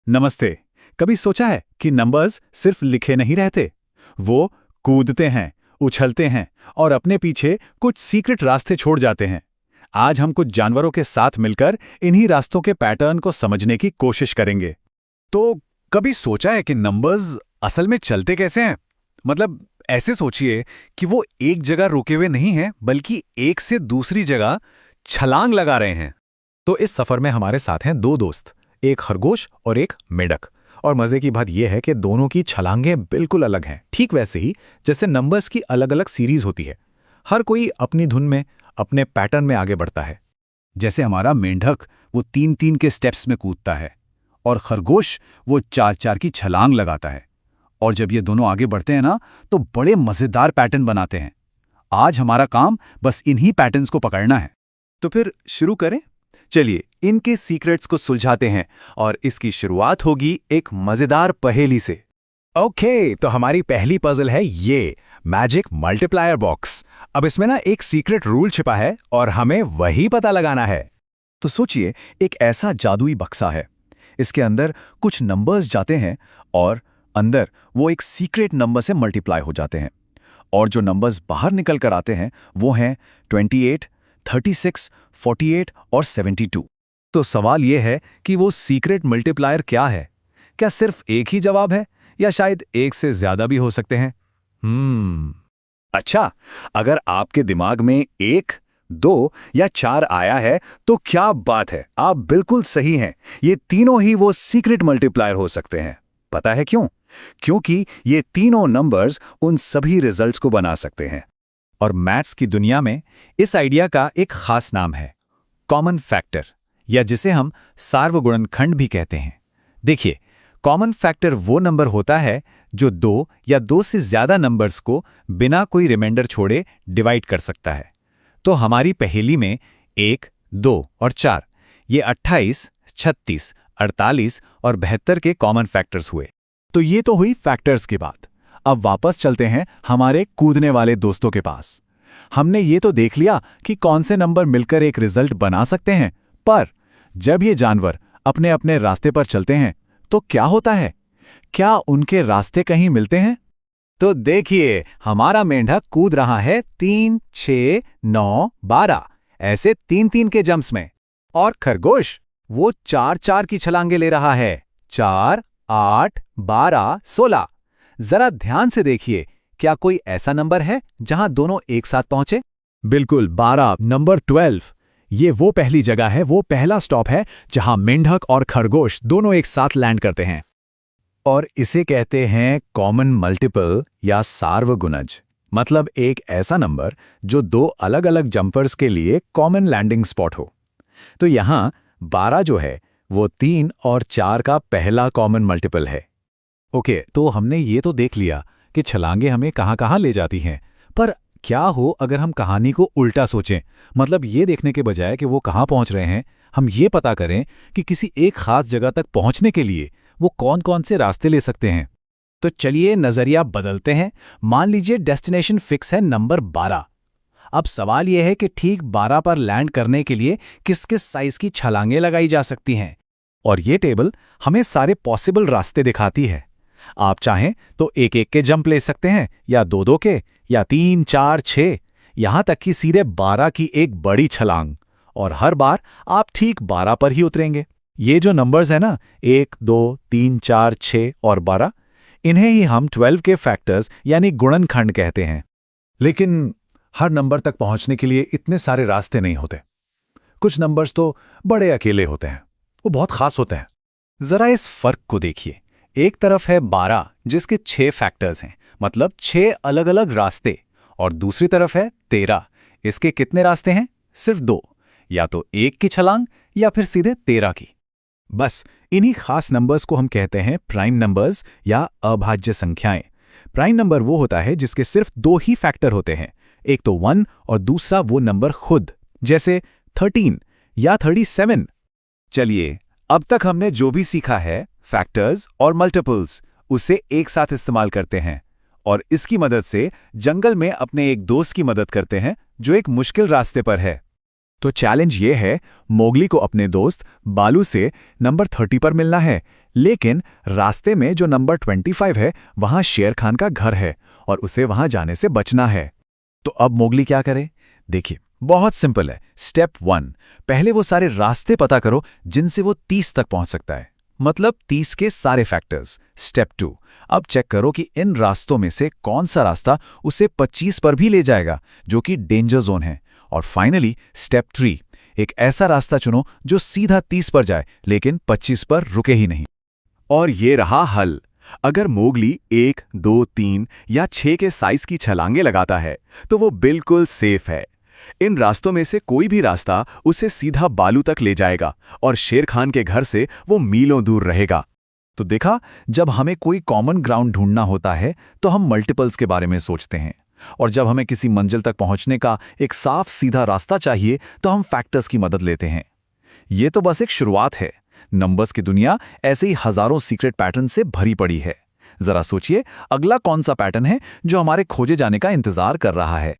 नमस्ते। कभी सोचा है कि नंबर्स सिर्फ लिखे नहीं रहते, वो कूदते हैं, उछलते हैं और अपने पीछे कुछ सीक्रेट रास्ते छोड़ जाते हैं। आज हम कुछ जानवरों के साथ मिलकर इन्हीं रास्तों के पैटर्न को समझने की कोशिश करेंगे। तो कभी सोचा है कि नंबर्स असल में चलते कैसे हैं? मतलब ऐसे सोचिए कि वो एक जगह रुके हुए नहीं हैं, बल्कि एक से दूसरी जगह छलांग लगा रहे हैं। तो इस सफर में हमारे साथ हैं दो दोस्त, एक खरगोश और एक मेंढक। और मजे की बात यह है कि दोनों की छलांगें बिल्कुल अलग हैं, ठीक वैसे ही जैसे नंबर्स की अलग अलग सीरीज होती है। हर कोई अपनी धुन में, अपने पैटर्न में आगे बढ़ता है। जैसे हमारा मेंढक वो 3-3 के स्टेप्स में कूदता है और खरगोश वो 4-4 की छलांग लगाता है। और जब ये दोनों आगे बढ़ते हैं ना, तो बड़े मजेदार पैटर्न बनाते हैं। आज हमारा काम बस इन्हीं पैटर्न्स को पकड़ना है। तो फिर शुरू करें? चलिए इनके सीक्रेट्स को सुलझाते हैं और इसकी शुरुआत होगी एक मजेदार पहेली से। ओके, तो हमारी पहली पजल है ये मैजिक मल्टीप्लायर बॉक्स। अब इसमें ना एक सीक्रेट रूल छिपा है और हमें वही पता लगाना है। तो सोचिए, एक ऐसा जादुई बक्सा है। इसके अंदर कुछ नंबर्स जाते हैं और अंदर वो एक सीक्रेट नंबर से मल्टीप्लाई हो जाते हैं। और जो नंबर्स बाहर निकल कर आते हैं वो हैं 28, 36, 48 और 72। तो सवाल ये है कि वो सीक्रेट मल्टीप्लायर क्या है? क्या सिर्फ एक ही जवाब है या शायद एक से ज्यादा भी हो सकते हैं? अच्छा, अगर आपके दिमाग में 1, 2 या 4 आया है तो क्या बात है, आप बिल्कुल सही हैं। ये तीनों ही वो सीक्रेट मल्टीप्लायर हो सकते हैं। पता है क्यों? क्योंकि ये तीनों नंबर्स उन सभी रिजल्ट्स को बना सकते हैं। और मैथ्स की दुनिया में इस आइडिया का एक खास नाम है कॉमन फैक्टर, या जिसे हम सार्वगुणनखंड भी कहते हैं। देखिए, कॉमन फैक्टर वो नंबर होता है जो 2 या 2 से ज्यादा नंबर्स को बिना कोई रिमाइंडर छोड़े डिवाइड कर सकता है। तो हमारी पहेली में 1, 2 और 4 ये 28, 36, 48 और 72 के कॉमन फैक्टर्स हुए। तो ये तो हुई फैक्टर्स की बात। अब वापस चलते हैं हमारे कूदने वाले दोस्तों के पास। हमने ये तो देख लिया कि कौन से नंबर मिलकर एक रिजल्ट बना सकते हैं, पर जब ये जानवर अपने अपने रास्ते पर चलते हैं तो क्या होता है? क्या उनके रास्ते कहीं मिलते हैं? तो देखिए, हमारा मेंढक कूद रहा है 3, 6, 9, 12 ऐसे 3-3 के जंप्स में। और खरगोश वो 4-4 की छलांगे ले रहा है, 4, 8, 12, 16। जरा ध्यान से देखिए, क्या कोई ऐसा नंबर है जहां दोनों एक साथ पहुंचे? बिल्कुल, 12, नंबर 12। ये वो पहली जगह है, वो पहला स्टॉप है जहां मेंढक और खरगोश दोनों एक साथ लैंड करते हैं। और इसे कहते हैं कॉमन मल्टीपल या सार्वगुणज। मतलब एक ऐसा नंबर जो दो अलग अलग जंपर्स के लिए कॉमन लैंडिंग स्पॉट हो। तो यहां 12 जो है वो 3 और 4 का पहला कॉमन मल्टीपल है। ओके, तो हमने ये तो देख लिया कि छलांगे हमें कहां कहां ले जाती हैं, पर क्या हो अगर हम कहानी को उल्टा सोचें? मतलब ये देखने के बजाय कि वो कहां पहुंच रहे हैं, हम ये पता करें कि किसी एक खास जगह तक पहुंचने के लिए वो कौन कौन से रास्ते ले सकते हैं। तो चलिए नजरिया बदलते हैं। मान लीजिए डेस्टिनेशन फिक्स है नंबर 12। अब सवाल यह है कि ठीक 12 पर लैंड करने के लिए किस किस साइज की छलांगे लगाई जा सकती हैं। और ये टेबल हमें सारे पॉसिबल रास्ते दिखाती है। आप चाहें तो एक एक के जंप ले सकते हैं, या 2-2 के, या 3, 4, 6, यहां तक कि सीधे 12 की एक बड़ी छलांग। और हर बार आप ठीक 12 पर ही उतरेंगे। ये जो नंबर्स हैं ना, 1, 2, 3, 4, 6 और 12, इन्हें ही हम 12 के फैक्टर्स यानी गुणनखंड कहते हैं। लेकिन हर नंबर तक पहुंचने के लिए इतने सारे रास्ते नहीं होते। कुछ नंबर्स तो बड़े अकेले होते हैं, वो बहुत खास होते हैं। जरा इस फर्क को देखिए। एक तरफ है 12 जिसके 6 फैक्टर्स हैं, मतलब 6 अलग अलग रास्ते। और दूसरी तरफ है 13, इसके कितने रास्ते हैं? सिर्फ 2, या तो 1 की छलांग या फिर सीधे 13 की। बस इन्हीं खास नंबर्स को हम कहते हैं प्राइम नंबर्स या अभाज्य संख्याएं। प्राइम नंबर वो होता है जिसके सिर्फ 2 ही फैक्टर होते हैं, एक तो 1 और दूसरा वो नंबर खुद, जैसे 13 या 37। चलिए, अब तक हमने जो भी सीखा है फैक्टर्स और मल्टीपल्स, उसे एक साथ इस्तेमाल करते हैं और इसकी मदद से जंगल में अपने एक दोस्त की मदद करते हैं जो एक मुश्किल रास्ते पर है। तो चैलेंज ये है, मोगली को अपने दोस्त बालू से नंबर 30 पर मिलना है, लेकिन रास्ते में जो नंबर 25 है वहां शेर खान का घर है और उसे वहां जाने से बचना है। तो अब मोगली क्या करे? देखिए, बहुत सिंपल है। स्टेप 1, पहले वो सारे रास्ते पता करो जिनसे वो 30 तक पहुंच सकता है, मतलब 30 के सारे फैक्टर्स। स्टेप 2, अब चेक करो कि इन रास्तों में से कौन सा रास्ता उसे 25 पर भी ले जाएगा, जो कि डेंजर जोन है। और फाइनली स्टेप 3, एक ऐसा रास्ता चुनो जो सीधा 30 पर जाए लेकिन 25 पर रुके ही नहीं। और ये रहा हल। अगर मोगली 1, 2, 3 या 6 के साइज की छलांगे लगाता है तो वो बिल्कुल सेफ है। इन रास्तों में से कोई भी रास्ता उसे सीधा बालू तक ले जाएगा और शेर खान के घर से वो मीलों दूर रहेगा। तो देखा, जब हमें कोई कॉमन ग्राउंड ढूंढना होता है तो हम मल्टीपल्स के बारे में सोचते हैं, और जब हमें किसी मंजिल तक पहुंचने का एक साफ सीधा रास्ता चाहिए तो हम फैक्टर्स की मदद लेते हैं। ये तो बस एक शुरुआत है। नंबर्स की दुनिया ऐसे ही हजारों सीक्रेट पैटर्न से भरी पड़ी है। जरा सोचिए, अगला कौन सा पैटर्न है जो हमारे खोजे जाने का इंतजार कर रहा है।